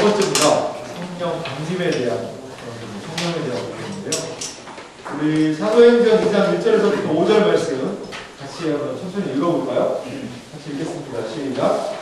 번째입니다. 성령 강림에 대한 성령에 대한 부분인데요. 우리 사도행전 2장 1절에서부터 5절 말씀 같이 한번 천천히 읽어볼까요? 같이 읽겠습니다. 시작.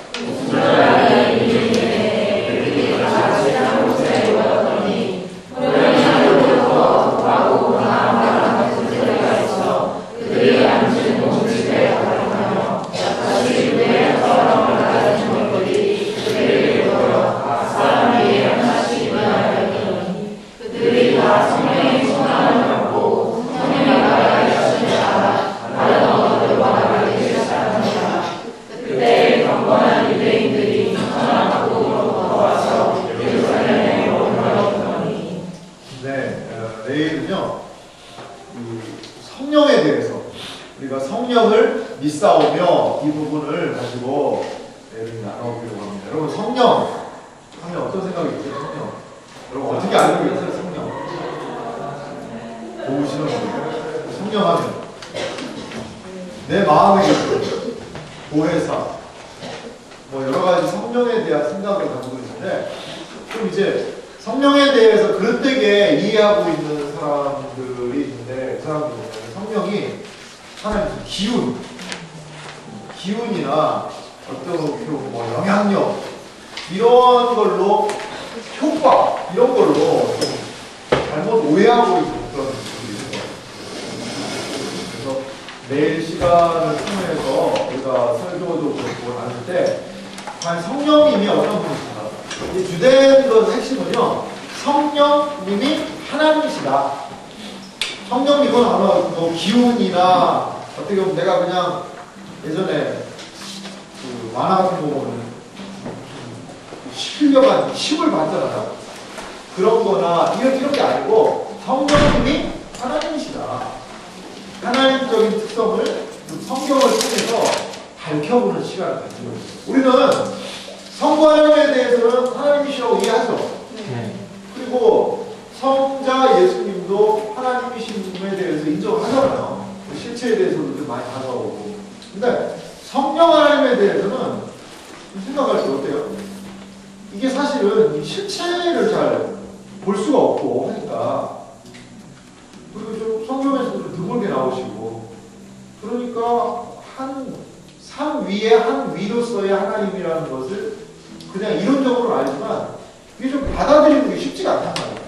내일은요, 성령에 대해서 우리가 성령을 믿사오며 이 부분을 가지고 내일 나눠보려고 합니다. 여러분 성령 어떤 생각이 드세요? 성령 여러분 어떻게 알고 계세요? 성령 도우시는 거예요. 성령하면 내 마음의 보혜사 뭐 여러 가지 성령에 대한 생각을 가지고 있는데 좀 이제 성령에 대해서 그릇되게 이해하고 있는 사람들이 있는데 그 사람들은 성령이 하나님 기운이나 어떤 뭐 영향력 이런 걸로 효과 이런 걸로 좀 잘못 오해하고 있는 그런 분들이 있는 것 같아요. 그래서 내일 시간을 통해서 우리가 설교도 그렇고 나눌 때 과연 성령님이 어떤 분이신가 이 주된 것 핵심은요, 성령님이 하나님이시다. 성령님은 아마 뭐 기운이나 어떻게 보면 내가 그냥 예전에 그 만화 같은 거 보면 실려간 힘을 받잖아요. 그런 거나 이런 게 아니고 성령님이 하나님이시다. 하나님적인 특성을 성경을 통해서 밝혀보는 시간을 가지고 있습니다. 우리는 성부 하나님에 대해서는 하나님이시라고 이해하죠. 그리고 성자 예수님도 하나님이심에 대해서 인정하잖아요. 실체에 대해서도 좀 많이 다가오고. 근데 성령 하나님에 대해서는 생각할 때 어때요? 이게 사실은 실체를 잘 볼 수가 없고 하니까 그리고 좀 성경에서도 좀 드물게 나오시고 그러니까 산 위에 한 위로서의 하나님이라는 것을 그냥 이론적으로 알지만 이게 좀 받아들이는 게 쉽지가 않단 말이에요.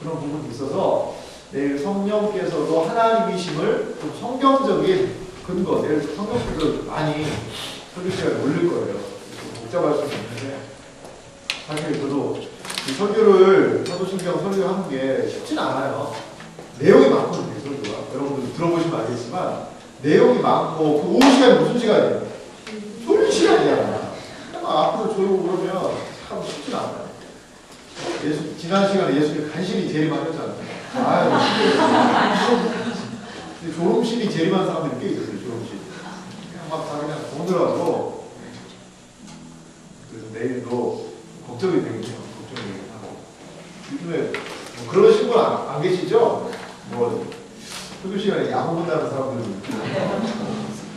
그런 부분이 있어서 내일 성령께서도 하나님이심을 좀 성경적인 근거, 내일 성경책을 많이 설교 시간에 올릴 거예요. 복잡할 수는 있는데 사실 저도 이 설교를 사도신경 설교하는 게 쉽지는 않아요. 내용이 많거든요. 설교가. 여러분들 들어보시면 알겠지만 내용이 많고 그 오후 시간이 무슨 시간이에요? 졸린 시간이야. 앞으로 졸고 그러면 참 쉽진 않아요. 지난 시간에 예수님 간신히 재림하셨잖아요. 졸음심이 재림한 사람들이 꽤 있었어요. 졸음심. 그냥 막 다 그냥 오늘하고 그래서 내일도 걱정이 되겠네요. 걱정이 되긴 하고 요즘에 뭐 그러신 분 안 계시죠? 뭐 설교 시간에 야구 본다는 사람들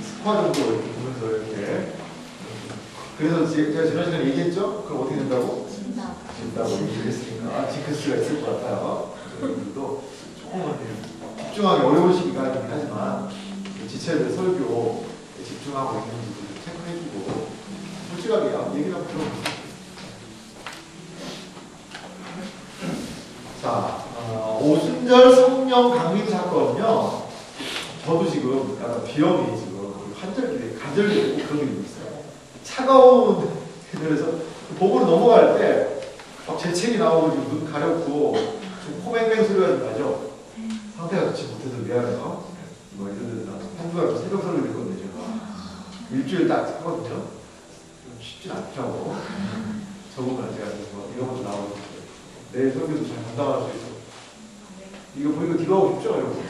스파 정도 이렇게 보면서 이렇게 그래서 제가 지난 시간에 얘기했죠? 그럼 어떻게 된다고? 진다고 얘기했으니까 징크스가 있을 것 같아요. 여러분들도 조금은 집중하기 어려운 시기가 있긴 하지만 지체들 설교 집중하고 있는지 체크해주고 솔직하게 얘기를 한번 들어보세요. 자, 오순절 성령 강림 사건은요. 저도 지금 약간 비염이 지금 간절기 그런 게 있어요. 차가운 그래서 복으로 넘어갈 때 막 재채기 나오고 눈 가렵고 좀 코맹맹 소리가 좀 나죠. 상태가 좋지 못해서 미안해요. 뭐 이런 데서 한주간 새벽 설교 듣거든요. 제가 일주일 딱 하거든요. 좀 쉽진 않더라고. 적응을 제가 뭐 이런 것도 나오고 내일 설교도 잘 감당할 수 있어. 이거 보니까 기도하고 싶죠, 여러분?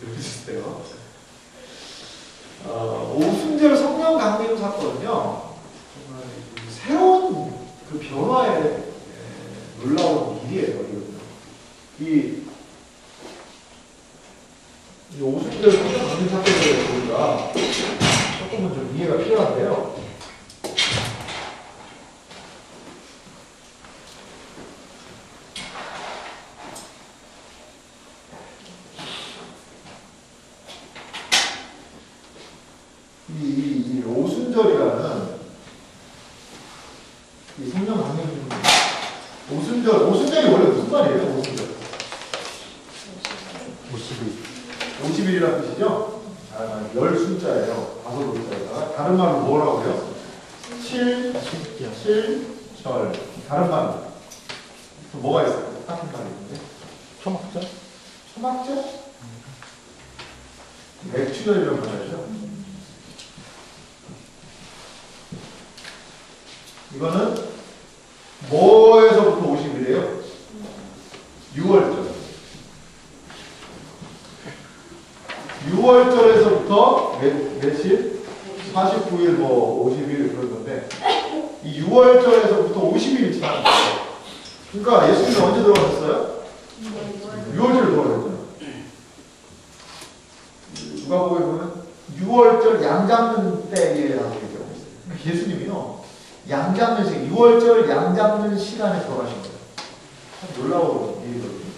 이렇게 주세요. 오순절 성령 강림 사건은요, 정말 새로운 그 변화의 놀라운 일이에요. 이 오순절 성령 강림 사건에 우리가 조금은 좀 이해가 필요합니다. 필요한데요. 이 오순절이라는 이 성령 강림 오순절이 원래 무슨 말이에요? 오순절 50일이라는 뜻이죠? 열 숫자예요. 다섯 글자에다가 다른 말로 뭐라고 해요? 칠절. 다른 말로 또 뭐가 있어요? 똑같은 말이 있는데 초막절? 초막절? 맥추절이라고 말하죠. 이거는 뭐에서부터 50일이에요? 6월절. 6월절에서부터 며칠? 49일, 50일 그런 건데 이 6월절에서부터 50일이 지나는 거예요. 그러니까 예수님이 언제 들어가셨어요? 6월절에 들어가셨잖아요. 누가복음에 보면 6월절 양 잡는 때라고 얘기하고 있어요. 예수님이요. 양 잡는 시간, 6월절 양 잡는 시간에 들어가신 거예요. 참 놀라운 일이거든요.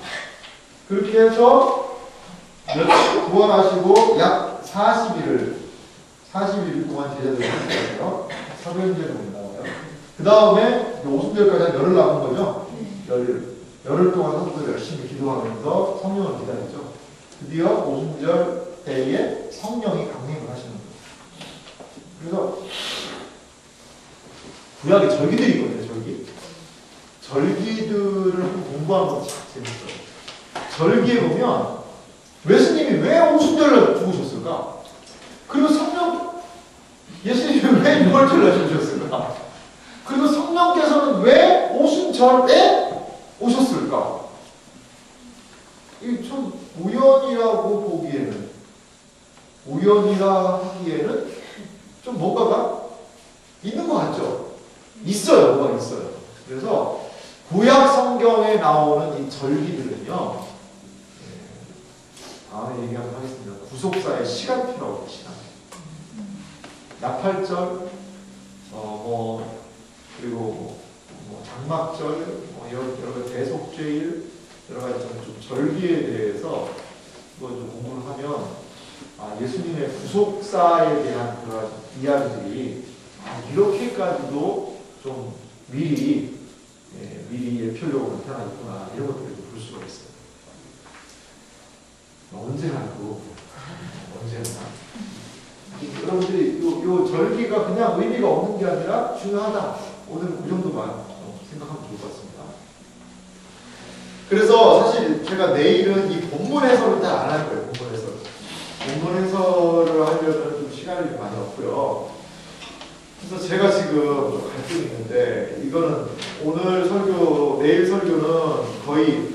그렇게 해서 부활하시고 약 40일 동안 제자들을 하셨어요. 사도행전에 나와요. 그 다음에 오순절까지 한 열흘 남은 거죠. 열흘 동안 사도들 열심히 기도하면서 성령을 기다렸죠. 드디어 오순절 때에 성령이 강림을 하시는 거예요. 그래서 구약에 절기들이 있거든요. 절기들을 공부하는 거 참 재밌어요. 절기에 보면 예수님이 왜 오순절을 죽으셨을까? 그리고 예수님이 왜 6월절을 죽으셨을까? 그리고 성령께서는 왜 오순절에 오셨을까? 이게 좀 우연이라 하기에는 좀 뭔가가 있는 것 같죠? 있어요. 뭐가 있어요. 그래서 구약 성경에 나오는 이 절기들은요, 다음에 얘기하도록 하겠습니다. 구속사의 시간표라고 시간. 나팔절, 그리고 장막절, 여러 대속죄일, 여러 가지 좀 절기에 대해서 좀 공부를 하면 예수님의 구속사에 대한 그런 이야기들이 이렇게까지도 좀 미리 예표적으로 나타나 있구나 이런 것들을 볼 수가 있어요. 언제나. 여러분들이 요 절기가 그냥 의미가 없는 게 아니라 중요하다. 오늘은 그 정도만 생각하면 좋을 것 같습니다. 그래서 사실 제가 내일은 이 본문 해설은 다 안 할 거예요. 본문 해설을 하려면 좀 시간이 많이 없고요. 그래서 제가 지금 갈등이 있는데 이거는 오늘 설교, 내일 설교는 거의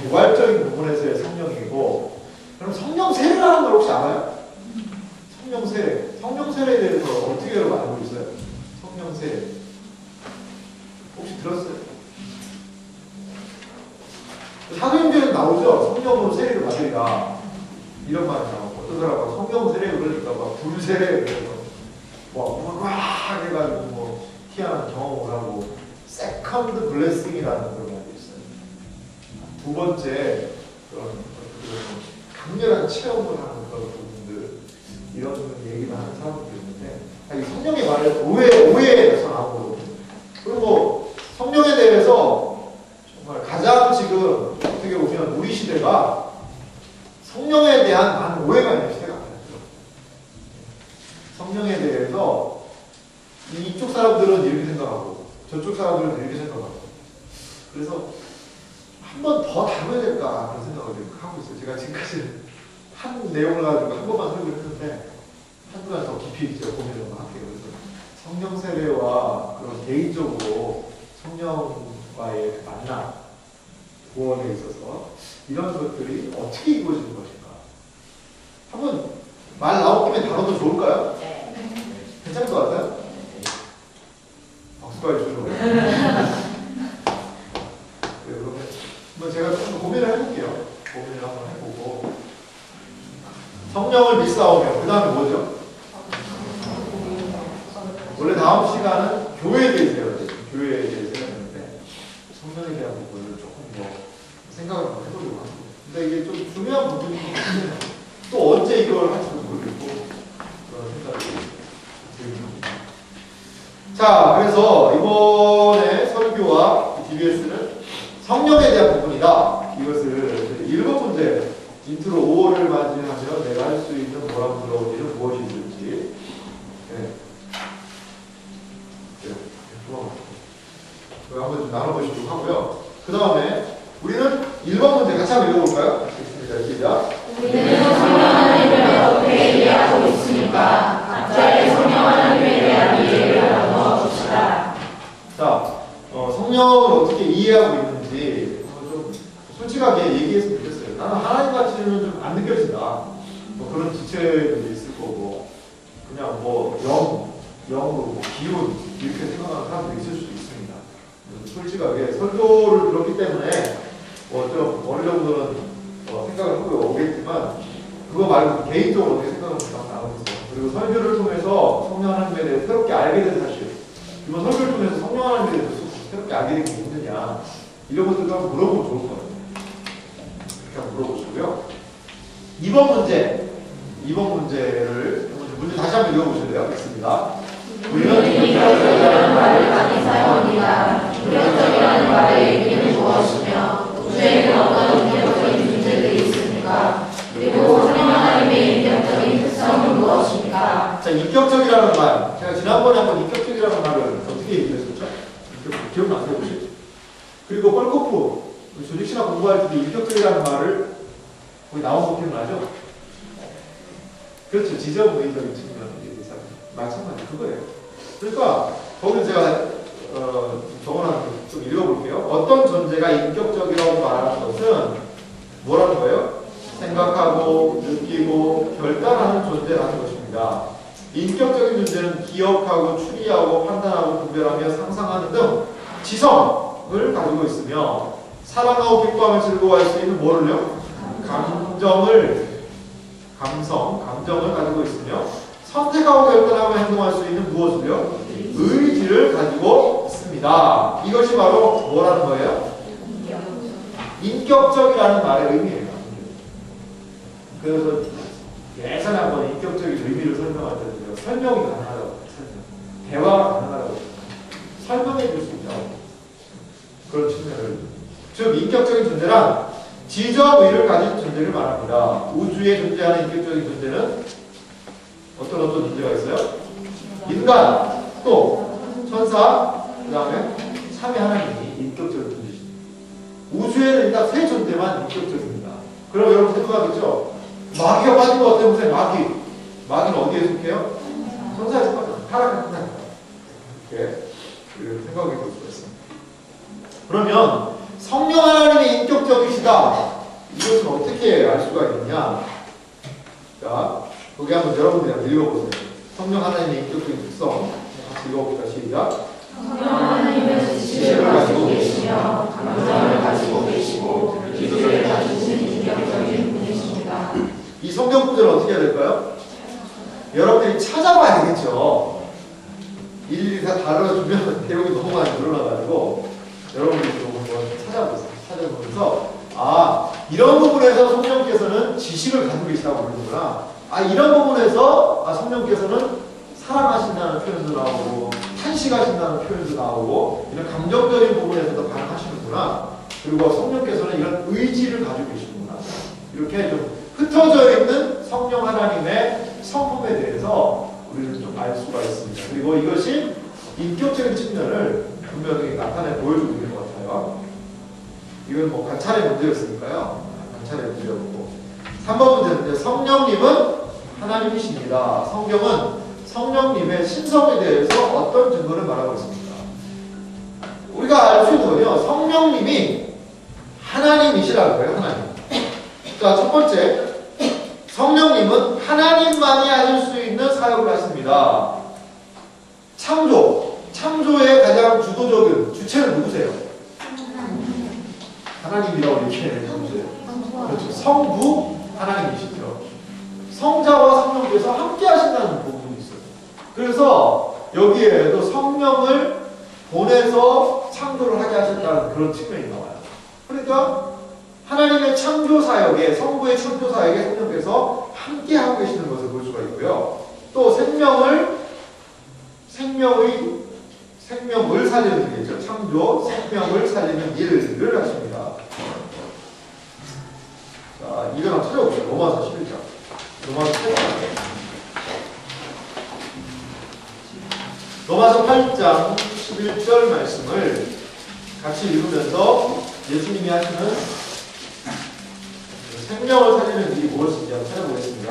개괄적인 부분에서의 성령이고, 그럼 성령 세례라는 걸 혹시 알아요? 성령 세례. 성령 세례에 대해서 어떻게 여러분 알고 있어요? 성령 세례. 혹시 들었어요? 사도행전에 나오죠? 성령으로 세례를 받으리라. 이런 말이 나오고, 어떤 사람은 성령 세례 그러니까 불 세례 그래서 막 해가지고 희한한 경험을 하고, 세컨드 블레싱이라는 그런 말이 있어요. 두 번째 그런 강렬한 체험을 하는 그런 부분들, 이런 얘기를 하는 사람들이 있는데, 이 성령의 말을 오해에서 나오거든요. 그리고 성령에 대해서 정말 가장 지금 어떻게 보면 우리 시대가 성령에 대한 많은 오해가 있는 시대가 아니죠. 성령에 대해서 이쪽 사람들은 이렇게 생각하고 저쪽 사람들은 이렇게 생각하고, 그래서 한 번 더 다뤄야 될까 그런 생각을 하고 있어요. 제가 지금까지 한 내용을 가지고 한 번만 설교를 했는데 한두 가지 더 깊이 제가 고민을 한번 할게요. 그래서 성령 세례와 그런 개인적으로 성령과의 만남, 구원에 있어서 이런 것들이 어떻게 이루어지는 것인가. 한번 말 나온 김에 다뤄도 좋을까요? 네. 괜찮을 것 같아요? 네. 박수까지 주는 거예요. 그러면 제가 좀 고민을 해볼게요. 고민을 한번 해보고. 성령을 믿사오며, 그 다음에 뭐죠? 원래 다음 시간은 교회에 대해서 해야지. 교회에 대해서 해야되는데 성령에 대한 부분을 조금 뭐 생각을 한번 해보려고 합니다. 근데 이게 좀 중요한 부분이기 때문에 또 언제 이걸 할지도 모르겠고 그런 생각이 듭니다. 자, 그래서 이번에 설교와 DBS는 성령에 대한 부분이다. 이것을 7문제 인트로 5월을 맞이하며 내가 할 수 있는 뭐라고 들어온 일은 무엇이 있을지 한번 좀 나눠보시도록 하고요. 그 다음에 우리는 1번 문제 같이 한번 읽어볼까요? 알겠습니다. 시작. 우리는 성령 하나님을 어떻게 이해하고 있습니까? 각자의 성령 하나님에 대한 이해를 나눠 봅시다. 자, 성령을 어떻게 이해하고 있는지 좀 솔직하게 얘기했으면 좋겠어요. 나는 하나님같이는 좀 안 느껴진다. 뭐 그런 지체들도 있을 거고 그냥 뭐 영으로 뭐 기운 이렇게 생각하는 사람도 있을 수도 있습니다. 솔직하게 설교를 들었기 때문에 좀 어느 정도는 생각을 하고 오겠지만 그거 말고 개인적으로 어떻게 생각을 나누겠어요. 그리고 설교를 통해서 성령 하나님에 대해 새롭게 알게 된 사실, 이번 설교를 통해서 성령 하나님에 대해서 새롭게 알게 된 게 있느냐 이런 것들도 한번 물어보면 좋을 것 같아요. 이렇게 한번 물어보시고요. 2번 문제를 문제 다시 한번 읽어보실래요? 읽습니다. 우리는 인격적이라는 말을 많이 사용합니다. 인격적이라는 말의 의미는 무엇이며 우주에는 어떤 인격적인 존재들이 있습니까? 그리고 성령 하나님의 인격적인 특성은 무엇입니까? 자, 인격적이라는 말. 제가 지난번에 한번 인격적이라는 말을 어떻게 얘기했었죠? 기억나세요, 혹시? 그리고 뻘코프, 조직신학 공부할 때도 인격적이라는 말을 거기 나온 거 기억나죠? 그렇죠. 지정의적인 측면이 마찬가지 그거예요. 그러니까 거기 제가 적어놨는데 좀 읽어볼게요. 어떤 존재가 인격적이라고 말하는 것은 뭐라는 거예요? 생각하고 느끼고 결단하는 존재라는 것입니다. 인격적인 존재는 기억하고 추리하고 판단하고 분별하며 상상하는 등 지성을 가지고 있으며 사랑하고 기뻐하며 즐거워할 수 있는 뭐를요? 감정을 가지고 있으며 선택하고 결단하며 행동할 수 있는 무엇을요? 의지를 가지고 있습니다. 이것이 바로 뭐라는 거예요? 인격적이라는 말의 의미예요. 그래서 예전에 한번 인격적인 의미를 설명할 때도 설명이 가능하다고 대화가 가능하다고 설명해 줄 수 있다고 그런 측면을 즉 인격적인 존재란 지적 의를 가진 존재를 말합니다. 우주에 존재하는 인격적인 존재는 어떤 존재가 있어요? 인간, 또 천사, 그 다음에 삼위 하나님이 인격적인 존재입니다. 우주에는 일단 세 존재만 인격적입니다. 그럼 여러분 생각하겠죠? 마귀가 빠진 것 같아요. 무슨 마귀는 어디에 속해요? 천사에 속하죠. 타락한 천사입니다. 이렇게 생각해 볼 수가 있습니다. 그러면 성령 하나님이 인격적이시다. 이것은 어떻게 알 수가 있느냐? 자, 거기 한번 여러분들이 한번 읽어보세요. 성령 하나님의 인격적인 특성. 같이 읽어봅시다. 시작. 성령 하나님은 지식을 가지고 계시며 감정을 가지고 계시고 기도를 가지신 인격적인 분이십니다. 이 성경 구절을 어떻게 해야 될까요? 여러분들이 찾아봐야 되겠죠. 일일이 다 다뤄주면 내용이 너무 많이 늘어나가지고 여러분들이 좀 한번 찾아보면서 이런 부분에서 성령께서는 지식을 가지고 계시다고 부르는구나. 이런 부분에서 성령께서는 사랑하신다는 표현도 나오고 탄식하신다는 표현도 나오고 이런 감정적인 부분에서도 반응하시는구나. 그리고 성령께서는 이런 의지를 가지고 계시는구나. 이렇게 좀 흩어져 있는 성령 하나님의 성품에 대해서 우리는 좀 알 수가 있습니다. 그리고 이것이 인격적인 측면을 분명히 나타내 보여주고 있는 것 같아요. 이건 뭐 관찰의 문제였으니까요. 관찰의 문제였고 3번 문제는 성령님은 하나님이십니다. 성경은 성령님의 신성에 대해서 어떤 증거를 말하고 있습니까? 우리가 알 수 있는 건요. 성령님이 하나님이시라는 거예요. 하나님. 자, 첫 번째 성령님은 하나님만이 하실 수 있는 사역을 하십니다. 창조의 가장 주도적인 주체는 누구세요? 하나님이라고 얘기해야 되는데 그렇죠. 성부 하나님이시죠. 성자와 성령께서 함께 하신다는 부분이 있어요. 그래서 여기에도 성령을 보내서 창조를 하게 하셨다는 그런 측면이 나와요. 그러니까 하나님의 창조 사역에, 성부의 창조 사역에 성령께서 함께 하고 계시는 것을 볼 수가 있고요. 또 생명을 살리는 일이죠. 창조, 생명을 살리는 일을 하십니다. 자, 이걸 한번 찾아봅시다. 로마서 11장. 로마서 8장. 로마서 8장 11절 말씀을 같이 읽으면서 예수님이 하시는 생명을 살리는 일이 무엇인지 한번 찾아보겠습니다.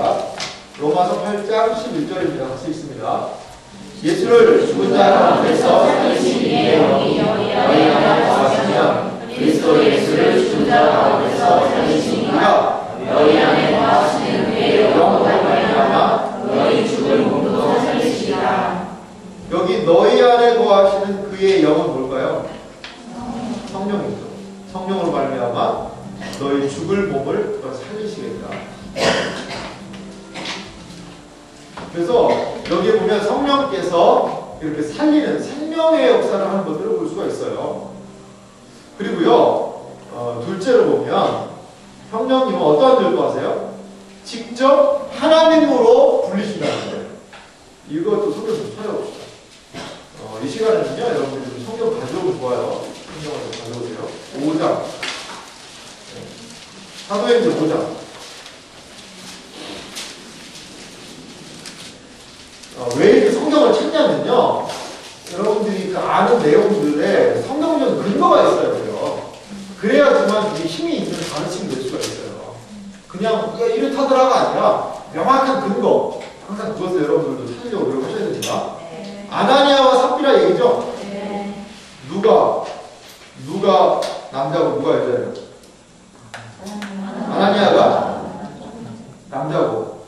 로마서 8장 11절입니다. 같이 읽습니다. 예수를 죽은 자 가운데서 살리신 이의 영이 너희 안에 거하시면 그리스도 예수를 죽은 자 가운데서 살리신 이가 너희 안에 거하시는 그의 영으로 말미암아 너희 죽은 몸도 살리시리라. 여기 너희 안에 거하시는 그의 영은 뭘까요? 성령이죠. 성령으로 말미암아 너희 죽을 몸을 살리시겠다. 그래서 여기에 보면 성령께서 이렇게 살리는 생명의 역사를 하는 것들을 볼 수가 있어요. 그리고요, 둘째로 보면 성령님은 어떠한 일도 하세요? 직접 하나님으로 불리신다는 거예요. 이것도 성경 좀 찾아봅시다. 이 시간에는요, 여러분들 좀 성경 가져오면 좋아요. 성경을 좀 가져오세요. 5장. 사도행전 5장. 왜 이렇게 성경을 찾냐면요, 여러분들이 그 아는 내용들에 성경적 근거가 있어야 돼요. 그래야지만 이게 힘이 있는 가르침이 될 수가 있어요. 그냥 이렇다더라가 아니라 명확한 근거. 항상 그것을 여러분들도 찾으려고 노력하셔야 됩니다. 아나니아와 삽비라 얘기죠? 누가 남자고 누가 여자예요? 아나니아가 남자고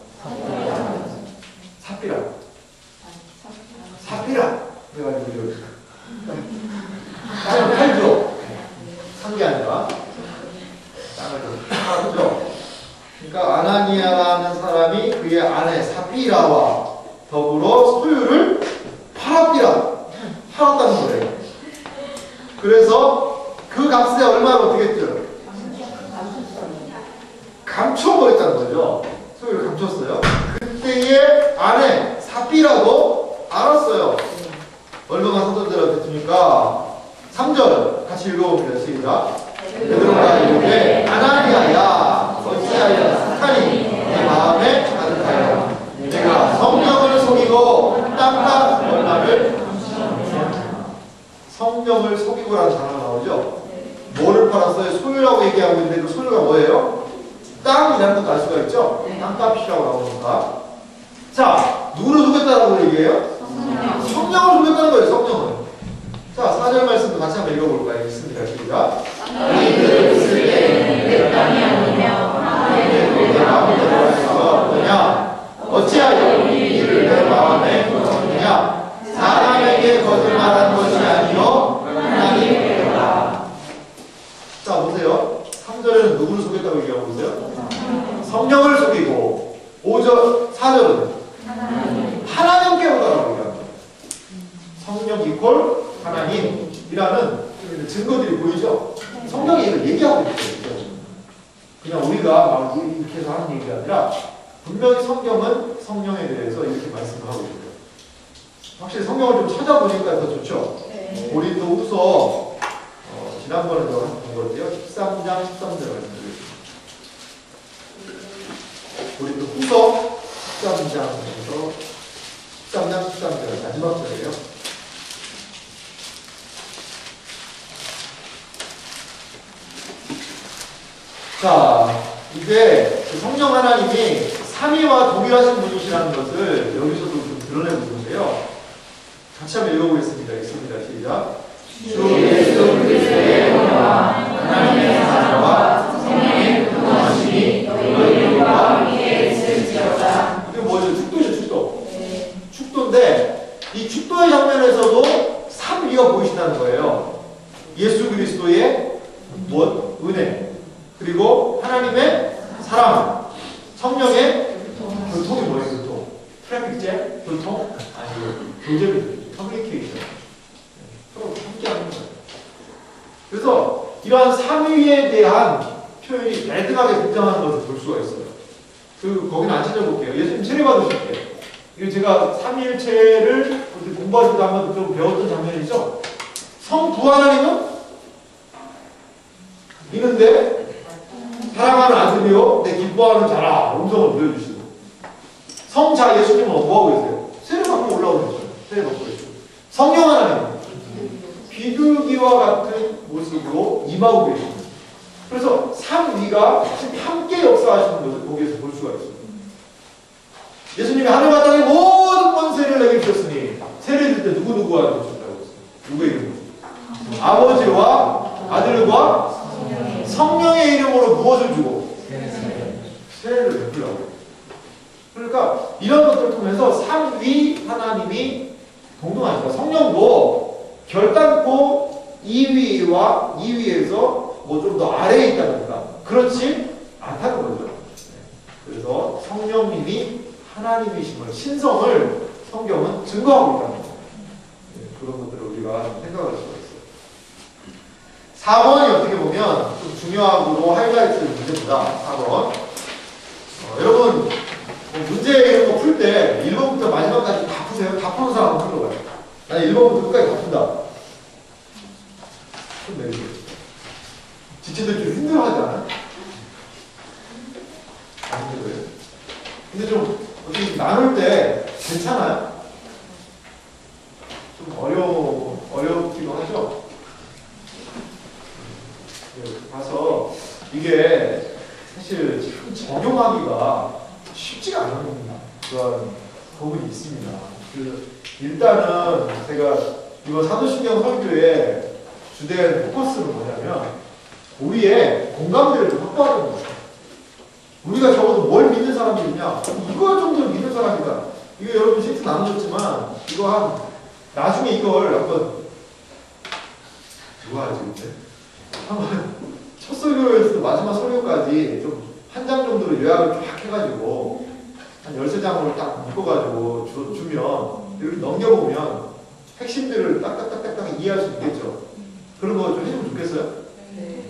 삽비라 그래가지고 땅을 팔죠. 산 게 아니라 땅을 팔죠. 그러니까 아나니아라는 사람이 그의 아내 삽비라와 더불어 소유를 팔았다는 거예요. 그래서 그 값에 얼마를 어떻게 했죠? 감춰버렸다는 거죠. 소유를 감췄어요. 그때의 아내 삽비라도 알았어요. 얼마나 사도들한테 주니까 3절 같이 읽어봅니다. 시작. 베드로가 이르되 아나니아야 어찌하여 사탄이 네 마음에 가득하여 내가 성령을 속이고 땅값 얼마를 성령을 속이고라는 단어가 나오죠. 뭐를 팔았어요? 소유라고 얘기하고 있는데 그 소유가 뭐예요? 땅이라는 것도 알 수가 있죠. 땅값이라고 나오니까. 자, 누구를 속였다라고 얘기해요? 성령을 속였다는 거예요. 성령을. 자, 4절 말씀도 같이 한번 읽어볼까요? 있습니다. 시작. 너희들 있을 때는 내 땅이 아니며 하나님의 내 마음대로 할 수가 없느냐? 어찌하여 이 일을 내 마음에 두었느냐? 사람에게 거짓말한 것이 아니요 하나님께로다. 자, 보세요. 3절에는 누구를 속였다고 얘기하고 있어요? 성령을 속이고 4절은 하나님께로다라고 얘기합니다. 성령 이퀄 하나님이라는 증거들이 보이죠? 성경이 이걸 얘기하고 있어요. 그냥 우리가 막 이렇게 해서 하는 얘기가 아니라 분명히 성경은 성령에 대해서 이렇게 말씀을 하고 있어요. 확실히 성경을 좀 찾아보니까 더 좋죠? 고린도 후서 지난번에도 한 건데요. 13장 13절 말씀드리겠습니다. 고린도 후서 13장에서 13장 13절 마지막 절이에요. 자, 이제 성령 하나님이 삼위와 동일하신 분이시라는 것을 여기서도 좀 드러내고 있는데요. 같이 한번 읽어보겠습니다. 있습니다. 시작. 주 예수 그리스도의 은혜와 하나님의 사랑과 성령의 교통하심이 너희들과 함께 있을지어다. 이게 뭐죠? 축도죠, 축도. 축도인데 이 축도의 장면에서도 삼위가 보이신다는 거예요. 예수 그리스도의 무엇? 은혜. 그리고 하나님의 사랑. 성령의 교통이 뭐예요? 교통. 트래픽 잼? 교통? 아니고 교제비. 이러한 삼위에 대한 표현이 매듭하게 등장하는 것을 볼 수가 있어요. 거기는 안 찾아볼게요. 예수님 세례 받으실 때. 이거 제가 삼위일체를 공부할 때도 한번 좀 배웠던 장면이죠. 성부 하나님은 있는데 사랑하는 아들이요 내 기뻐하는 자라 음성을 보여주시고, 성자 예수님은 뭐하고 계세요? 세례 받고 올라오는 거죠. 세례 받고 계시고, 성령 하나님 비둘기와 같은 모습으로 임하고 계십니다. 그래서 삼위가 함께 역사하시는 것을 거기에서 볼 수가 있어요. 예수님이 하늘과 땅의 모든 권세를 내게 주셨으니 세례 줄 때 누구누구한테 주셨다고 했어요? 누구의 이름으로? 아버지와 아들과 성령의 이름으로 무엇을 주고? 세례를 베풀라고. 그러니까 이런 것들을 통해서 삼위 하나님이 동등하니까 성령도 결단코 2위와 2위에서 뭐 좀 더 아래에 있다니까 그렇지 않다는 거죠. 그래서 성령님이 하나님이심을, 신성을 성경은 증거하고 있다는 거죠. 그런 것들을 우리가 생각할 수가 있어요. 4번이 어떻게 보면 좀 중요하고 하이라이트 문제입니다. 4번. 여러분 문제 이런 거 풀 때 1번부터 마지막까지 다 푸세요. 다 푸는 사람 한번 풀어봐요. 난 1번부터 끝까지 다 푼다. 좀 내리세요. 지체들 좀 힘들어하지 않아요? 안 힘들어요? 근데 좀 어떻게 나눌 때 괜찮아요? 좀 어렵기도 하죠? 가서 이게 사실 참 적용하기가 쉽지가 않은 겁니다. 그런 부분이 있습니다. 일단은 제가 이번 사도신경 설교의 주된 포커스는 뭐냐면 우리의 공감대를 좀 확보하는 거예요. 우리가 적어도 뭘 믿는 사람들이냐? 이거 정도 믿는 사람이다. 이거 여러분 시트 나눠줬지만 이거 한 나중에 이걸 한번 누가 하지 근데? 한번 첫 설교에서 마지막 설교까지 좀 한 장 정도로 요약을 쫙 해가지고 한 13장으로 딱 묶어가지고 주면 이렇게 넘겨보면 핵심들을 딱딱딱딱 이해할 수 있겠죠. 그런 거 좀 해주면 좋겠어요? 네.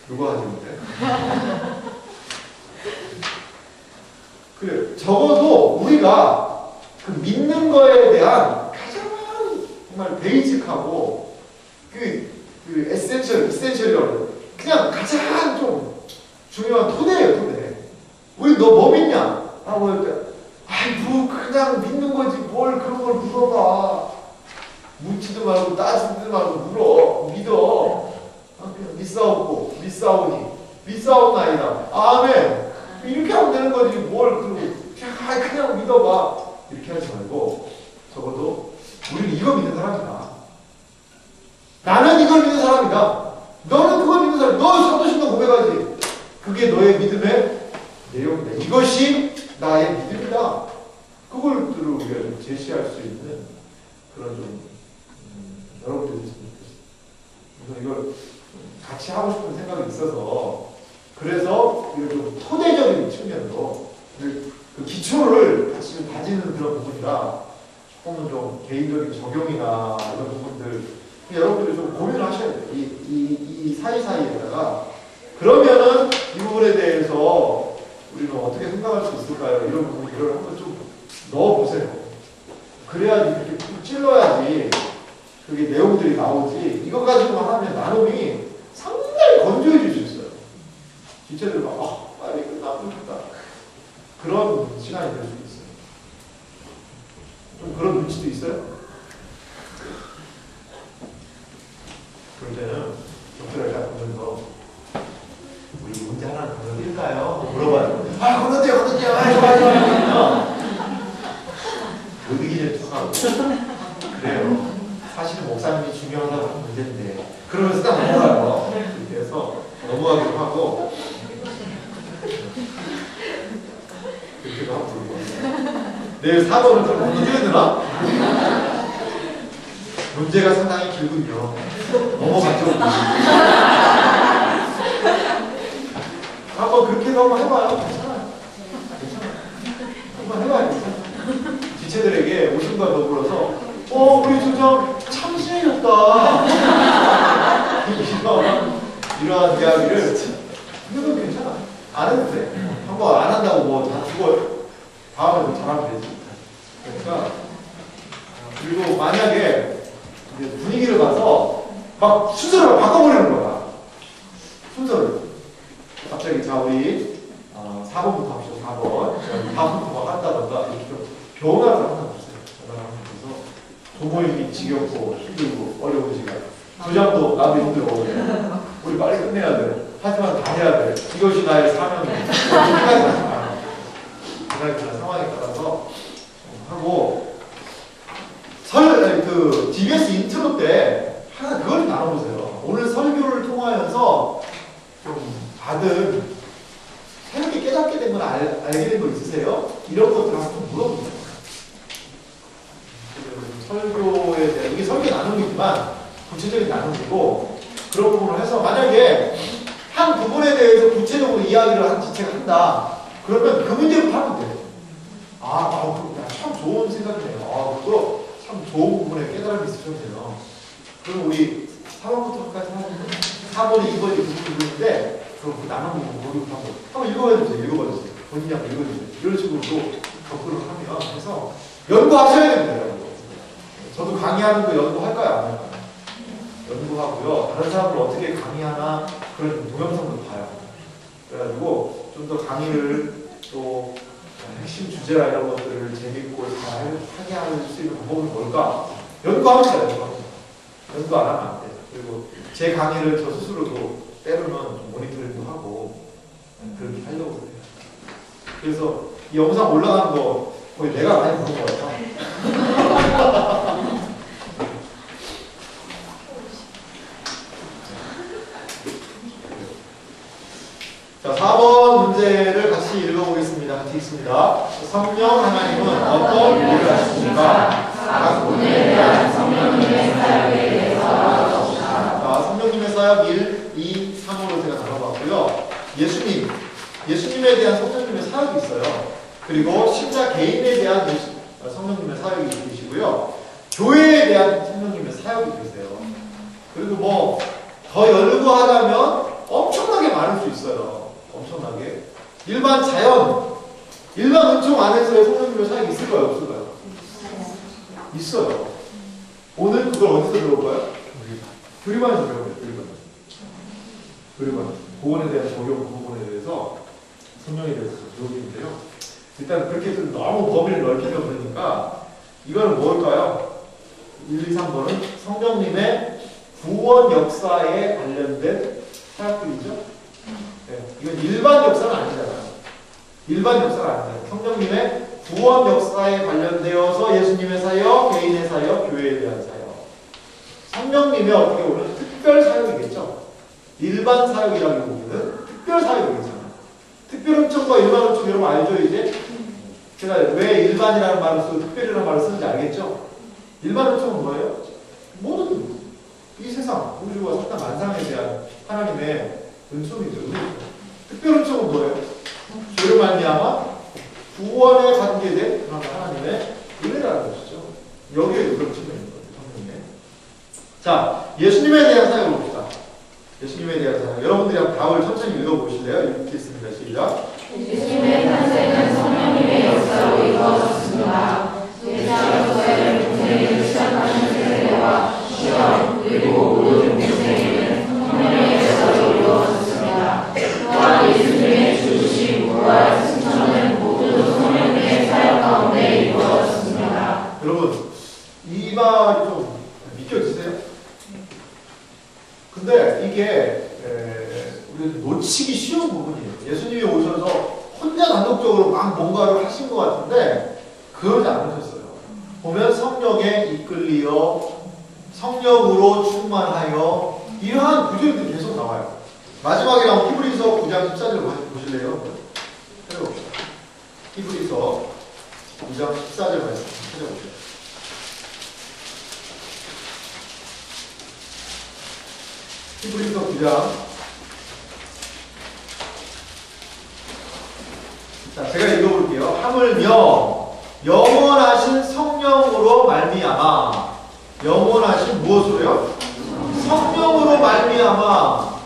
누가 하지 못해? 그래, 적어도 우리가 그 믿는 거에 대한 가장 정말 베이직하고 그 이센셜이라고 그냥 가장 좀 중요한 토대예요, 토대. 우리 너 뭐 믿냐? 라고 할 때, 아이, 뭐 그냥 믿는 거지 뭘 그런 걸 물어봐. 묻지도 말고 따지도 말고 물어. 믿어. 그냥 믿사오니 믿사오나이다. 아멘. 이렇게 하면 되는 거지 뭘 그냥 믿어봐. 이렇게 하지 말고 적어도 우리는 이거 믿는 사람이다. 나는 이걸 믿는 사람이다. 너는 그걸 믿는 사람. 너 사도신경 고백하지. 그게 너의 믿음의 내용이다. 이것이 나의 믿음이다. 그걸 우리가 좀 제시할 수 있는 그런 좀 여러분들이 있으면 좋겠습니다. 이걸 같이 하고 싶은 생각이 있어서 그래서 이걸 좀 토대적인 측면으로 그 기초를 같이 좀 다지는 그런 부분이라 조금은 좀 개인적인 적용이나 이런 부분들 여러분들이 좀 고민을 하셔야 돼요. 이 사이사이에다가 그러면은 이 부분에 대해서 우리는 어떻게 생각할 수 있을까요? 이런 부분들을 한번 좀 넣어보세요. 그래야지 이렇게 찔러야지 그게 내용들이 나오지. 이거 가지고만 하면 나눔이 상당히 건조해질 수 있어요. 지체들 막 빨리 끝나면 좋겠다. 그런 시간이 될 수 있어요. 좀 그런 눈치도 있어요? 그럴 때는 doktor을 딱 보면서 우리 문제 하나 건너뛸까요? 물어봐요. 아 건너뛰어요. 아 좋아요. 못 이기는 척하고 그래요. 사실은 목사님이 중요하다고 하는 문제인데 그러면서 딱 넘어가요. 이렇게 해서 넘어가기도 하고 그렇게도 하고 그러고 내일 4번을 좀 건너뛰어야 되나? 문제가 상당히 길군요. 넘어갔죠. 한번 그렇게도 한번 해봐요. 괜찮아요. 한번 해봐요. 괜찮아요. 지체들에게 웃음과 더불어서 우리 조정 참 신해졌다. 이러한 이야기를 이거 괜찮아. 안 해도 돼. 한번 안 한다고 뭐 다 죽어요. 다음에 뭐 잘하면 되지. 그러니까 그리고 만약에 이제 분위기를 봐서 막 순서를 바꿔버리는 거야. 순서를. 갑자기 자 우리 4번부터 합시다. 4번. 다음부터 막 한다던가 이렇게 좀 변화를 하나 주세요. 변화를 하나 줘서 도모임이 지겹고 힘들고 어려운 시간. 도장도 나도 힘들어. 우리 빨리 끝내야 돼. 하지만 다 해야 돼. 이것이 나의 사명이야. 그날 상황에 따라서 하고 그 DBS 인트로 때 하나 그걸 나눠보세요. 오늘 설교를 통하여서 좀 받은 새롭게 깨닫게 된 건 알게 된 거 있으세요? 이런 것들 한번 좀 물어보세요. 설교에 대해 이게 설교 나눔이지만 구체적인 나눔이고 그런 부분을 해서 만약에 한 부분에 대해서 구체적으로 이야기를 한 지체가 한다. 그러면 그 문제부터 하면 돼요. 참 좋은 생각이네요. 그거 참 좋은 부분에 깨달음이 있으셨네요. 그럼 우리 4번부터 할까요? 4번이 2번이 9번인데 그럼 그 남은 부분 거기부터 한번 읽어봐주세요. 읽어봐주세요. 본인이 한번 읽어주세요. 이런 식으로 접근을 하면 해서 연구하셔야 됩니다. 저도 강의하는 거 연구할까요? 안 할까요? 연구하고요. 다른 사람들 어떻게 강의하나 그런 동영상도 봐요. 그래가지고 좀 더 강의를 또 핵심 주제라 이런 것들을 재밌고 잘 하게 할 수 있는 방법은 뭘까? 연구하면 돼요. 연구 안 하면 안 돼요. 그리고 제 강의를 저 스스로도 때로는 좀 모니터링도 하고 그렇게 하려고 해요. 그래서 이 영상 올라가는 거 거의 내가 많이 보는 것 같아요. 자, 4번 문제를 같이 읽어보겠습니다. 같이 읽습니다. 성령 하나님은 어떤 일을 하십니까? 각 본에 대한 성령님의 사역에 대해서 알아봅시다. 자, 성령님의 사역 1, 2, 3으로 제가 나눠봤고요. 예수님에 대한 성령님의 사역이 있어요. 그리고 신자 개인에 대한 성령님의 사역이 있으시고요. 교회에 대한 성령님의 사역이 있으세요. 그리고 뭐 더 연구하자면 엄청나게 많을 수 있어요. 엄청나게. 일반 은총 안에서의 성령님의 사역이 있을까요? 없을까요? 있어요. 오늘 그걸 어디서 배울까요? 교리반에서 배워요. 교리반. 복원에 대한 적용 부분에 대해서 성령에 대해서 배우는데요. 일단 그렇게 좀 너무 범위를 넓히다 보니까 이거는 뭘까요? 1, 2, 3번은 성령님의 구원 역사에 관련된 사역들이죠. 네, 이건 일반 역사는 아니잖아요. 일반 역사는 아니잖아요. 성령님의 구원 역사에 관련되어서 예수님의 사역, 개인의 사역, 교회에 대한 사역. 성령님의 어떻게 보면 특별 사역이겠죠. 일반 사역이라기보다는 특별 사역이잖아요. 특별 은총과 일반 은총 여러분 알죠 이제? 제가 왜 일반이라는 말을 쓰고 특별이라는 말을 쓰는지 알겠죠? 일반 은총은 뭐예요? 모든 이 세상, 우주와 사탄 만상에 대한 하나님의 은총이죠. 특별 은총은 뭐예요? 죄를 말미암아 구원에 관계된 하나님의 은혜라는 것이죠. 여기에 그런 측면이 있는 거죠. 성령에. 자, 예수님에 대한 사역을 봅시다. 예수님에 대한 사역. 여러분들이 한번 답을 천천히 읽어보실래요? 읽겠습니다. 시작. 예수님의 탄생은 성령님의 역사로 이루어졌습니다. 제자로서의 공생을 시작하는 세대와 시험 그리고 모든 공생에는 성령의 역사로 이루어졌습니다. 또한 예수님의 죽으심, 부활, 승천은 모두 성령님의 사역 가운데 이루어졌습니다. 여러분, 이 말이 좀 믿겨지세요? 근데 이게 우리 놓치기 쉬운 부분이에요. 예수님이 오셔서 혼자 단독적으로 막 뭔가를 하신 것 같은데 그러지 않으셨어요. 보면 성령에 이끌리어 성령으로 충만하여 이러한 구절들이 계속 나와요. 마지막에 나온 히브리서 9장 14절 보실래요? 찾아봅시다. 히브리서 9장 14절 말씀 찾아보세요. 히브리서 9장. 자, 제가 읽어볼게요. 하물며 영원하신 성령으로 말미암아 영원하신 무엇으로요? 성령으로 말미암아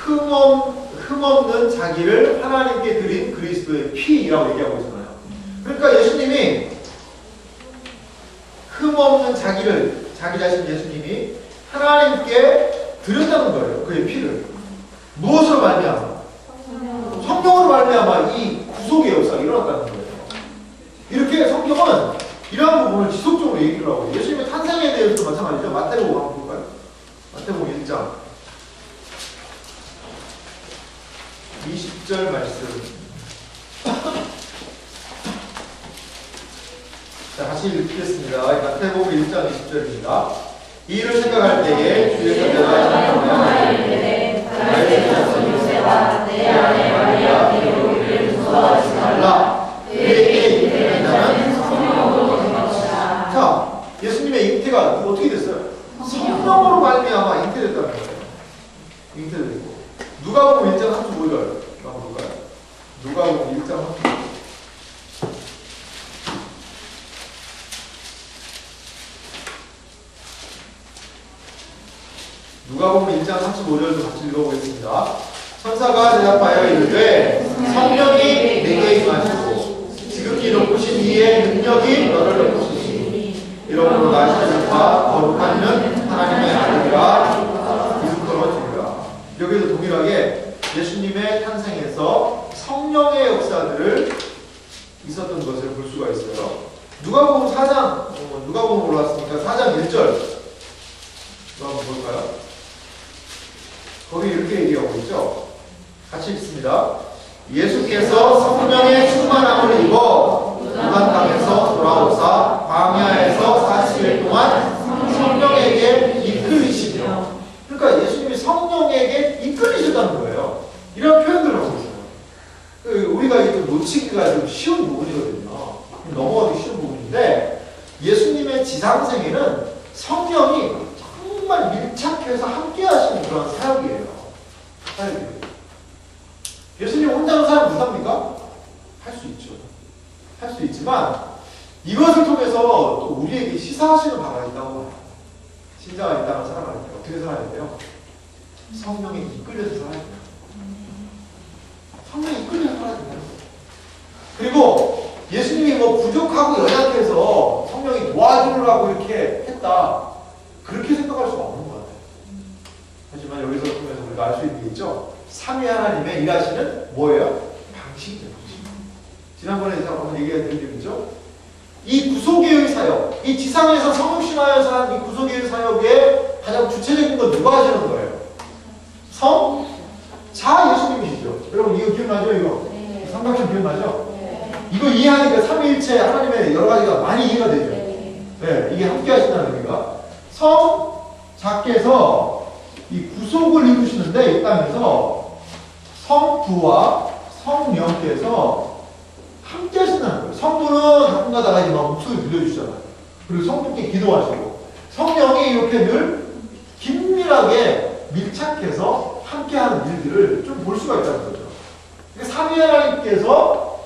흠없는 자기를 하나님께 드린 그리스도의 피라고 얘기하고 있잖아요. 그러니까 예수님이 흠없는 자기를, 자기 자신 예수님이 하나님께 드렸다는 거예요. 그의 피를. 무엇으로 말미암아? 성령으로 말미암아 이 구속의 역사가 일어났다는 거예요. 이렇게 성경은 이러한 부분을 지속적으로 얘기를 하고, 예수님의 탄생에 대해서도 마찬가지죠. 마태복음 한번 볼까요? 마태복음 1장 20절 말씀. 자, 같이 읽겠습니다. 마태복음 1장 20절입니다. 이 일을 생각할 때에 주의 사자가 나의 자손 요셉아 내 아내 마리아 데려오기를 무서워하지 말라. 그에게 잉태된 자는 성령으로 된 것이다. 자, 예수님의 잉태가 어떻게 됐어요? 성령으로 말미암아 잉태됐다는 거예요. 잉태되고. 누가복음 1장 35절 한번 볼까요? 누가복음 1장 35절. 누가복음 1장 35절도 같이 읽어보겠습니다. 천사가 대답하여 이르되 성령이 내게 임하시고 지극히 높으신 이의 능력이 너를 높으시니 이러므로 나시는 거룩한 이는 하나님의 아들이라 일컬어지리라. 여기도 동일하게 예수님의 탄생에서 성령의 역사들을 있었던 것을 볼 수가 있어요. 누가복음 4장, 누가복음 올라왔으니까 4장 1절 한번 볼까요? 거기 이렇게 얘기하고 있죠. 같이 읽습니다. 예수께서 성령의 충만함을 입어 요단 땅에서 돌아오사 광야에서 40일 동안 성령에게 이끌리시며, 그러니까 예수님이 성령에게 이끌리셨다는 거예요. 이런 표현들을 하고 있어요. 우리가 이거 놓치기가 좀 쉬운 부분이거든요. 넘어가기 쉬운 부분인데, 예수님의 지상생에는 성령이 정말 밀착해서 함께 하시는 그런 사역이에요. 예수님 혼자서 사역 못합니까? 할 수 있죠. 할 수 있지만 이것을 통해서 또 우리에게 시사하시는 바가 있다고. 신자가 있다는 살아갈 때 어떻게 살아야 돼요? 성령에 이끌려서 살아야 돼요. 성령에 이끌려서 살아야 돼요. 그리고 예수님이 뭐 부족하고 연약해서 성령이 도와주려고 이렇게 했다, 그렇게 생각할 수가 없는 것 같아요. 하지만 여기서 통해서 우리가 알 수 있는 게 있죠. 삼위 하나님의 일하시는 뭐예요? 방식이죠. 지난번에 제가 한번 얘기해드린 게 있죠. 이 구속의 사역, 이 지상에서 성육신하여서 한 이 구속의 사역의 가장 주체적인 건 누가 하시는 거예요? 자 예수님이시죠. 여러분 이거 기억나죠? 이거 삼각형 기억나죠? 이거 이해하니까 삼위일체 하나님의 여러 가지가 많이 이해가 되죠. 네, 이게 함께 하신다는 의미가. 자께서 이 구속을 이루시는데 이 땅에서 성부와 성령께서 함께 하신다는 거예요. 성부는 가끔 가다가 이제 막 목소리 들려주시잖아요. 그리고 성부께 기도하시고, 성령이 이렇게 늘 긴밀하게 밀착해서 함께 하는 일들을 좀 볼 수가 있다는 거죠. 그러니까 삼위 하나님께서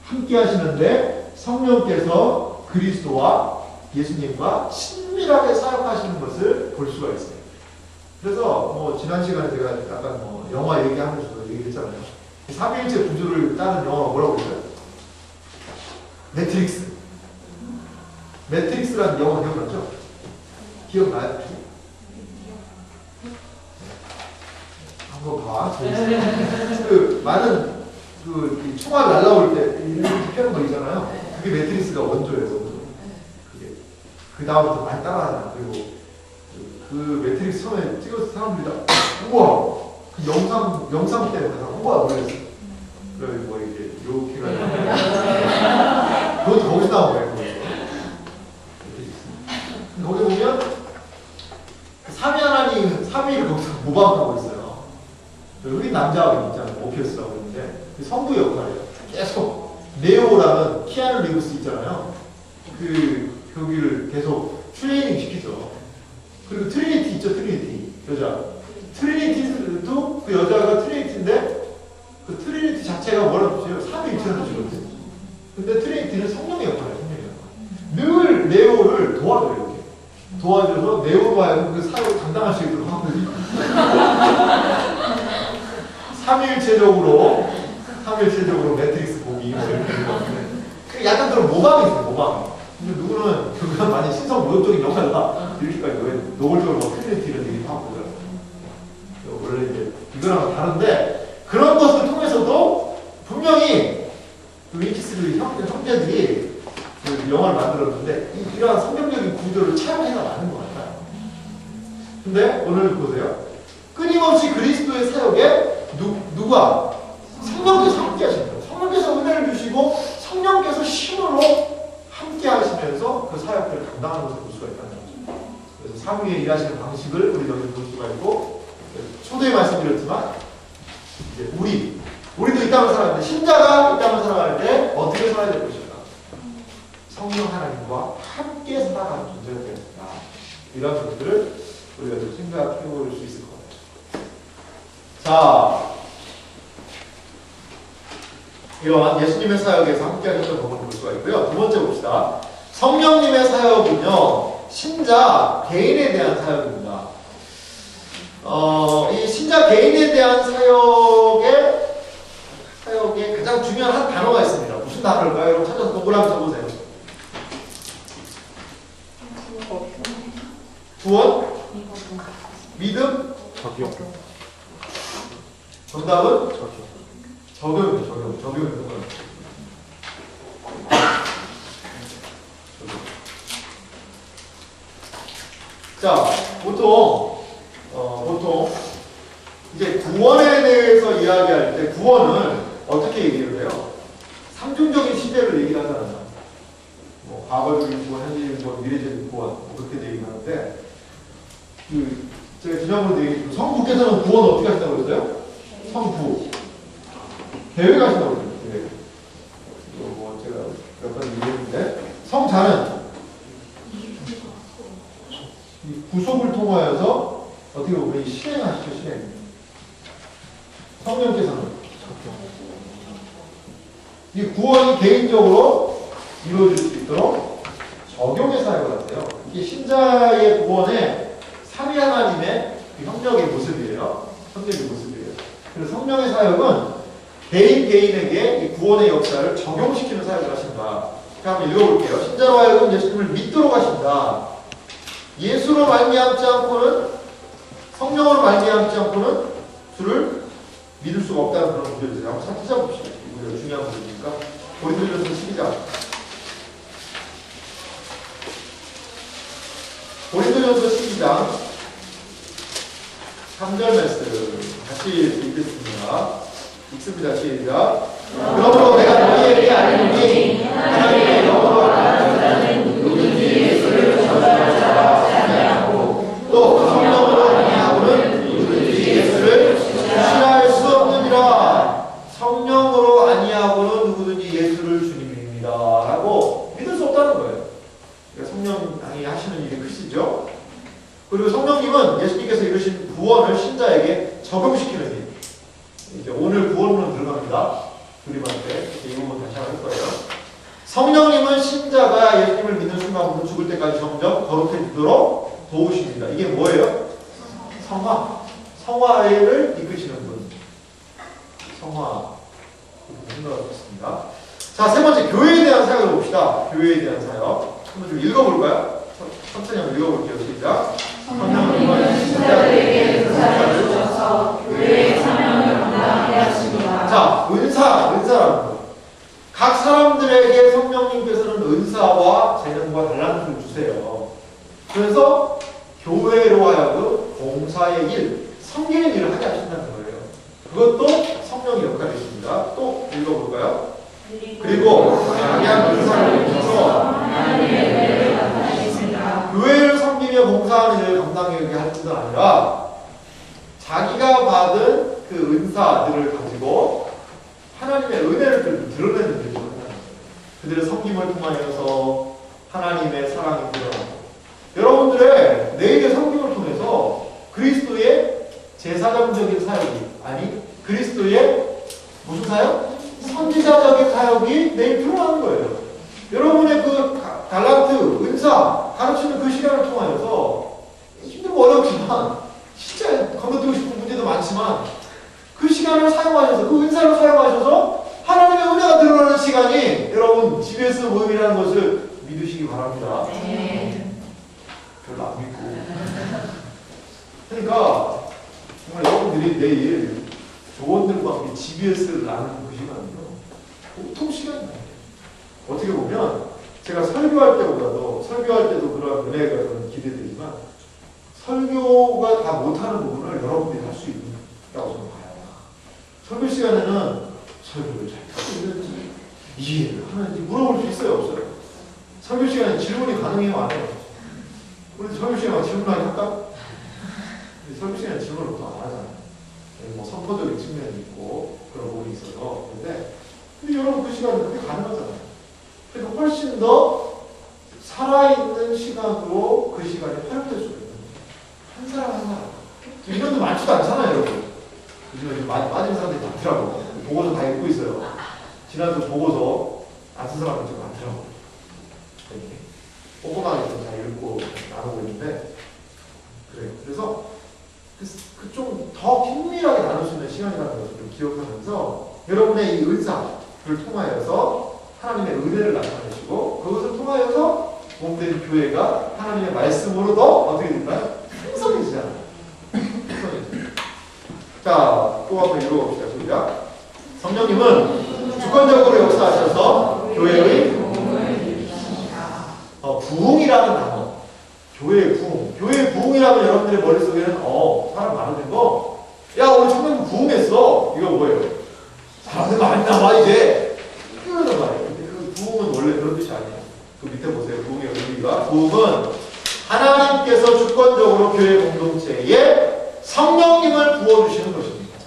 함께 하시는데 성령께서 그리스도와 예수님과 친밀하게 사역하시는 것을 볼 수가 있어요. 그래서 뭐 지난 시간에 제가 약간 뭐 영화 얘기하면서도 얘기했잖아요. 삼위일체 구조를 따는 영화가 뭐라고 그랬어요? 매트릭스. 매트릭스라는 영화 기억나죠? 기억나요? 한번 봐. 그 많은 그 총알 날라올 때 이렇게 펴는 거 있잖아요. 그게 매트릭스가 원조예요. 그게 그 다음부터 많이 따라하잖아요. 그리고 그 매트릭스 처음에 찍었을 때 사람들이 다 우와! 그 영상 때문에 다 우와! 놀랬어. 그래 뭐 이게 이렇게 가지고 그것도 거기서 나온 거예요. 거기서 보면 삼위 하나님, 삼위를 거기서 모방하고 있어요. 흑인 남자가 있잖아요. 오피어스라고 있는데 성부 역할이에요. 계속 네오라는 키아누 리브스 있잖아요. 거기를 계속 트레이닝 시키죠. 그리고 트리니티 있죠. 트리니티 여자. 트리니티도 그 여자가 트리니티인데 그 트리니티 자체가 뭐라고 붙여요? 삼위일체라는 뜻이거든요. 근데 트리니티는 성령의 역할이에요. 성령의 역할. 늘 네오를 도와줘요. 이렇게 도와줘서 네오로 하여금 그 사역을 감당할 수 있도록 하거든요. 삼일체적으로 매트릭스 보기 뭐 이렇게 약간 그런 모방이 있어요. 모방. 근데 누구는 그건 많이 신성 모욕적인 영화다 이렇게까지 왜 노골적으로 뭐 트리니티 이런 얘기 하고 그러더라고요. 원래 이제 이거랑 다른데 그런 것을 통해서도 분명히 그 위키스의 형제들이 그 영화를 만들었는데 이러한 성경적인 구조를 차용해 나가는 것 같아요. 근데 오늘 보세요. 끊임없이 그리스도의 사역에 누가? 성령께서 함께 하신다. 성령께서 은혜를 주시고 성령께서 신으로 함께 하시면서 그 사역들을 감당하는 것을 볼 수가 있다는 거죠. 그래서 사무에 일하시는 방식을 우리 여기 볼 수가 있고 초대에 말씀드렸지만 이제 우리도 이 땅을 살아가는데 신자가 이 땅을 살아갈 때 어떻게 살아야 될 것인가? 성령 하나님과 함께 살아가는 존재가 되었다. 이런 것들을 우리가 좀 생각해 볼 수 있을 것 같아요. 자, 이러한 예수님의 사역에서 함께 하셨던 부분을 볼 수가 있고요. 두 번째 봅시다. 성령님의 사역은요, 신자 개인에 대한 사역입니다. 이 신자 개인에 대한 사역에 가장 중요한 한 단어가 있습니다. 무슨 단어일까요? 여러분 찾아서 동그라미 쳐보세요. 구원? 믿음? 정답은? 적용입니다. 자, 보통 이제 구원에 대해서 이야기할 때 구원을 어떻게 얘기를 해요? 상중적인 시대를 얘기를 하잖아요. 뭐 과거적인 구원, 현재적인 구원, 미래적인 구원 뭐 그렇게 얘기를 하는데 제가 지난번에 얘기했죠. 성부께서는 구원을 어떻게 하신다고 그랬어요? 성부 계획하신다고 그랬어요. 계획. 뭐 제가 몇 번 얘기했는데 성자는 이 구속을 통하여서 어떻게 보면 실행하시죠, 실행. 성령께서는 이 구원이 개인적으로 이루어질 수 있도록 적용의 사역을 하세요. 이게 신자의 구원의 삼위 하나님의 협력의 모습이에요. 협력의 모습이에요. 그래서 성령의 사역은 개인에게 이 구원의 역사를 적용시키는 사역을 하신다. 한번 읽어볼게요. 신자로 하여금 예수님을 믿도록 하신다. 예수로 말미암지 않고는 성령으로 말미암지 않고는 주를 믿을 수가 없다는 그런 구절이세요. 한번 찾아봅시다. 이거 중요한 부분이니까. 고린도전서 12장. 고린도전서 12장 3절 말씀 같이 읽겠습니다. 읽습니다. 시작. 그러므로 내가 너희에게 알리노니 하나님의 영으로 말하는 자는 누구든지 예수를 전하는 자라 아니하고 또 성령으로 아니하고는 누구든지 예수를 신뢰할 수 없느니라. 성령으로 아니하고는 누구든지 예수를 주님입니다. 라고 믿을 수 없다는 거예요. 그러니까 성령이 하시는 일이 크시죠. 그리고 성령님은 예수님께서 이루신 구원을 신자에게 적용시키는 일. 이제 오늘 구원으로 들어갑니다. 그림한테 이 부분 다시 할 거예요. 성령님은 신자가 예수님을 믿는 순간부터 죽을 때까지 점점 거룩해지도록 도우십니다. 이게 뭐예요? 성화를 이끄시는 분. 성화. 생각하고 있습니다. 자, 세 번째 교회에 대한 사역을 봅시다. 교회에 대한 사역. 한번 좀 읽어볼까요? 천천히 한번 읽어볼게요. 시작. 성령님은 신자들에게 은사를 주셔서 교회의 사명을 감당하게 하십니다. 자, 은사라는 거. 각 사람들에게 성령님께서는 은사와 재능과 달란트를 주세요. 그래서 교회로 하여금 봉사의 일, 섬기는 일을 하게 하신다는 거예요. 그것도 성령의 역할이 있습니다. 또 읽어볼까요? 그리고 다양한 은사를 통해서 하나님의 은혜를 나타내십니다. 교회를 섬기며 봉사하는 일을 감당하게 할 뿐만 아니라 자기가 받은 그 은사들을 가지고 하나님의 은혜를 드러내는 일을 한다는 거예요. 그들의 섬김을 통하여서 하나님의 사랑이 드러나고 여러분들의 내일의 섬김을 통해서 그리스도의 제사장적인 사역이 아니 그리스도의 무슨 사역? 선지자적인 사역이 내일 드러나는 거예요. 여러분의 그 달란트, 은사, 가르치는 그 시간을 통하여서 힘들고 어렵지만 진짜 건너뛰고 싶은 문제도 많지만 그 시간 시간을 사용하셔서 그 은사를 사용하셔서 하나님의 은혜가 드러나는 시간이 여러분 GBS 모임이라는 것을 믿으시기 바랍니다. 별로 안 믿고. 그러니까 정말 여러분들이 내일 조원들과 함께 GBS를 나누는 그 시간은요 보통 시간이 아니에요. 어떻게 보면 제가 설교할 때보다도 설교할 때도 그런 은혜가 그런 기대되지만 설교가 다 못하는 부분을 여러분들이 할 수 있다고 저는 봐요. 설교 시간에는 설교를 잘 듣고 있는지 이해를 하는지 물어볼 수 있어요, 없어요? 설교 시간에 질문이 가능해요, 안 해요? 우리 설교 시간에 질문하기 할까? 설교 시간에 질문을 보통 안 하잖아요. 뭐 선포적인 측면이 있고 그런 부분이 있어서. 근데 여러분 그 시간은 그게 가능하잖아요. 그래서 훨씬 더 살아있는 시간으로 그 시간이 활용될 수가 있는 거예요. 한 사람 한 사람. 인원도 많지도 않잖아요, 여러분. 요즘에 많이 빠진 사람들이 많더라고. 보고서 다 읽고 있어요. 지난주 보고서 안 쓴 사람들 좀 많더라고. 이렇게 꼼꼼하게 좀 잘 읽고 나누고 있는데, 그래요. 그래서 좀 더 긴밀하게 나눌 수 있는 시간이라는 것을 좀 기억하면서 여러분의 이 은사를 통하여서 하나님의 은혜를 나타내시고 그것을 통하여서 몸된 교회가 하나님의 말씀으로 더 어떻게 될까요? 풍성해지잖아요. 자, 또 한번 읽어봅시다. 시작. 성령님은 주권적으로 역사하셔서 교회의 부흥이라는 단어, 교회의 부흥. 교회의 부흥이라면 여러분들의 머릿속에는 사람 많아진 거, 야 우리 청년부 부흥했어. 이거 뭐예요? 사람들 많이 나와 이제. 이거란 말이에요. 근데 그 부흥은 원래 그런 뜻이 아니에요. 그 밑에 보세요. 부흥의 의미가. 부흥은 하나님께서 주권적으로 교회 공동체에 성령님을 부어주시는 것입니다.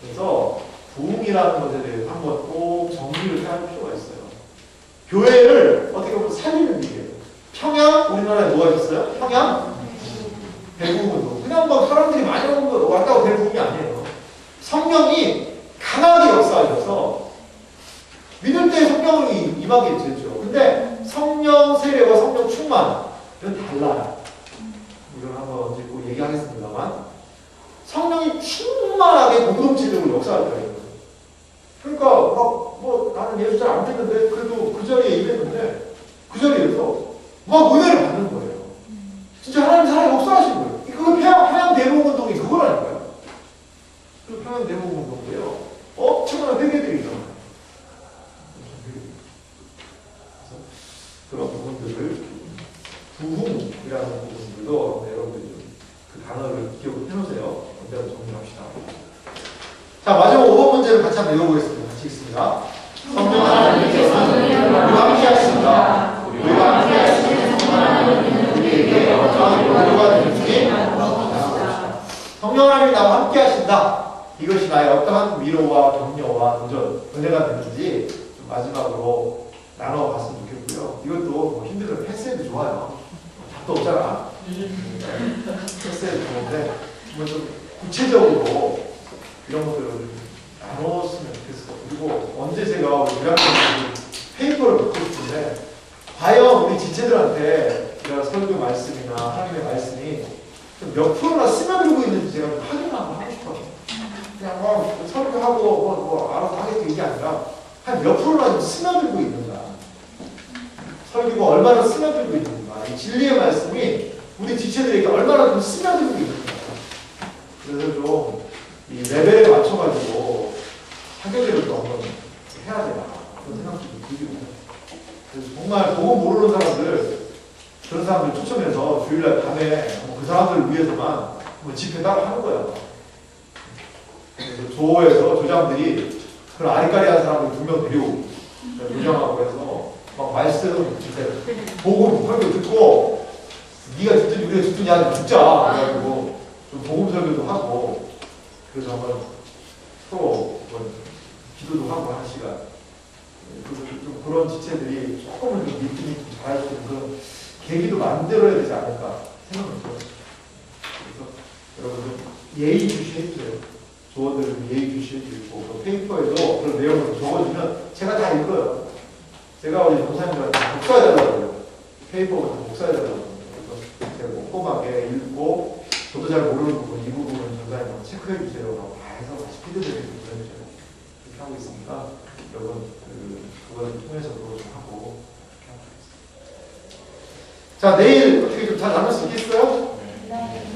그래서 부흥이라는 것에 대해서 한번 꼭 정리를 해야 할 필요가 있어요. 교회를 어떻게 보면 살리는 일이에요. 평양, 우리나라에 뭐가 있었어요? 평양? 대부분도. 그냥 뭐 사람들이 많이 오는 거 왔다고 될 부분이 아니에요. 성령이 강하게 역사하셔서 믿을 때 성령이 임하게 되죠. 근데 성령 세례와 성령 충만, 이건 달라요. 이건 한번 언제 꼭 얘기하겠습니다만, 성령이 충만하게 공동체적으로 역사할 거예요. 그러니까 뭐 나는 예수 잘 안 믿는데 그래도 그 자리에 임했는데 그 자리에서 막 은혜를 받는 거예요. 진짜 하나님 살아 역사하신 거예요. 그거 평양 대복운동이 그거라니까요. 그 평양 대복운동도요. 엄청난 회개들이 일어나요. 그런 부분들을 부흥이라는 부분들도 여러분들이 그 단어를 기억을 해놓으세요. 언제나 정리합시다. 자, 마지막 5번 문제를 같이 한번 읽어보겠습니다. 같이 읽습니다. 성령 하나님께서는 우리와 함께 하십니다. 우리와 함께 하시는 성령 하나님은 우리에게 어떠한 위로가 되는지 성령 하나님이 나와 함께 하신다. 이것이 나의 어떠한 위로와 격려와 도전, 은혜가 되는지 좀 마지막으로 나눠봤으면 좋겠고요. 이것도 뭐 힘들면 패스해도 좋아요. 답도 없잖아. 패스해도 좋은데 좀 구체적으로 이런 것들을 나눴으면 좋겠어요. 그리고 언제 제가 우리 유학생 페이퍼를 듣고 싶은데 과연 우리 지체들한테 제가 설교 말씀이나 하나님의 말씀이 몇 프로나 스며들고 있는지 제가 확인을 한번 하고 싶어요. 그냥 뭐 설교하고 뭐 알아서 하겠지 이게 아니라 한 몇 프로나 좀 스며들고 있는가, 설교가 얼마나 스며들고 있는가, 이 진리의 말씀이 우리 지체들에게 얼마나 좀 스며들고 있는가. 그래서 좀 이 레벨에 맞춰가지고 사교대를 또 한번 해야 되나 그런 생각도 좀 들기도 해요. 그래서 정말 복음 모르는 사람들, 그런 사람들 초청해서 주일날 밤에 그 사람들을 위해서만 한번 집회 따로 하는 거예요. 그래서 조에서 조장들이 그런 아리까리한 사람들 2명 데리고 요정하고 해서 막 말씀 진짜 복음 설교 듣고 네가 듣든지 우리가 듣든지 하지 듣자 그래가지고 좀 복음 설교도 하고, 그래서 한번 서로 기도도 하고 하는 시간. 그래서 좀 그런 지체들이 조금은 좀 믿음이 좀 잘할 수 있는 그런 계기도 만들어야 되지 않을까 생각을 들어요. 그래서 여러분 좀 예의주시해주세요. 조언들을 예의주시해주고 그 페이퍼에도 그런 내용을 적어주면 제가 다 읽어요. 제가 우리 목사님들한테 복사해달라고 해요. 페이퍼부터 복사해달라고 해요. 그래서 제가 꼼꼼하게 읽고 저도 잘 모르는 부분, 이 부분은 전사님 체크해 주세요라고 다 해서 다시 피드백을 보내주세요. 그렇게 하고 있으니까 여러분 그걸 통해서도 좀 하고 그렇게 하고 있습니다. 자, 내일 어떻게 좀 잘 나눌 수 있겠어요? 네.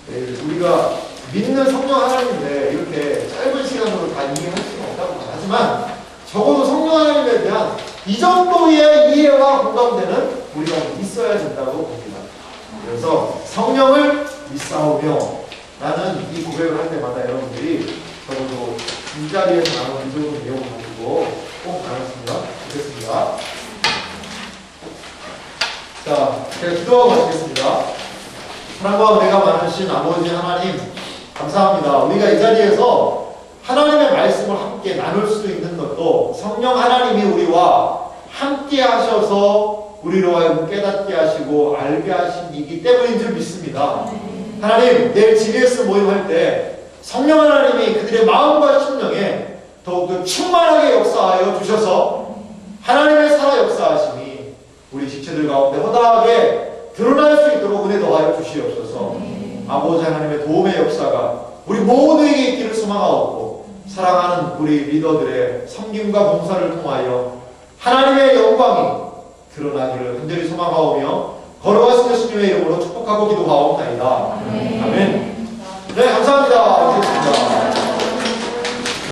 내일 우리가 믿는 성령 하나님인데 이렇게 짧은 시간으로 다 이해할 수는 없다고 하지만 적어도 성령 하나님에 대한 이 정도의 이해와 공감대는 우리가 있어야 된다고 봅니다. 그래서 성령을 믿사오며 라는 이 고백을 할 때마다 여러분들이 적어도 이 자리에서 나눈 이 정도 내용을 가지고 꼭 나눴으면 좋겠습니다. 자, 제가 기도하고 마치겠습니다. 사랑과 은혜가 많으신 아버지 하나님 감사합니다. 우리가 이 자리에서 하나님의 말씀을 함께 나눌 수 있는 것도 성령 하나님이 우리와 함께 하셔서 우리로 하여금 깨닫게 하시고 알게 하신 이기 때문인 줄 믿습니다. 하나님, 내일 GBS 모임할 때 성령 하나님이 그들의 마음과 심령에 더욱더 충만하게 역사하여 주셔서 하나님의 살아 역사하심이 우리 지체들 가운데 허다하게 드러날 수 있도록 은혜 더하여 주시옵소서. 아버지 하나님의 도움의 역사가 우리 모두에게 있기를 소망하옵고 사랑하는 우리 리더들의 섬김과 봉사를 통하여 하나님의 영광이 드러나기를 간절히 소망하오며 거룩하신 예수님의 이름으로 축복하고 기도하옵나이다. 아멘. 네, 감사합니다.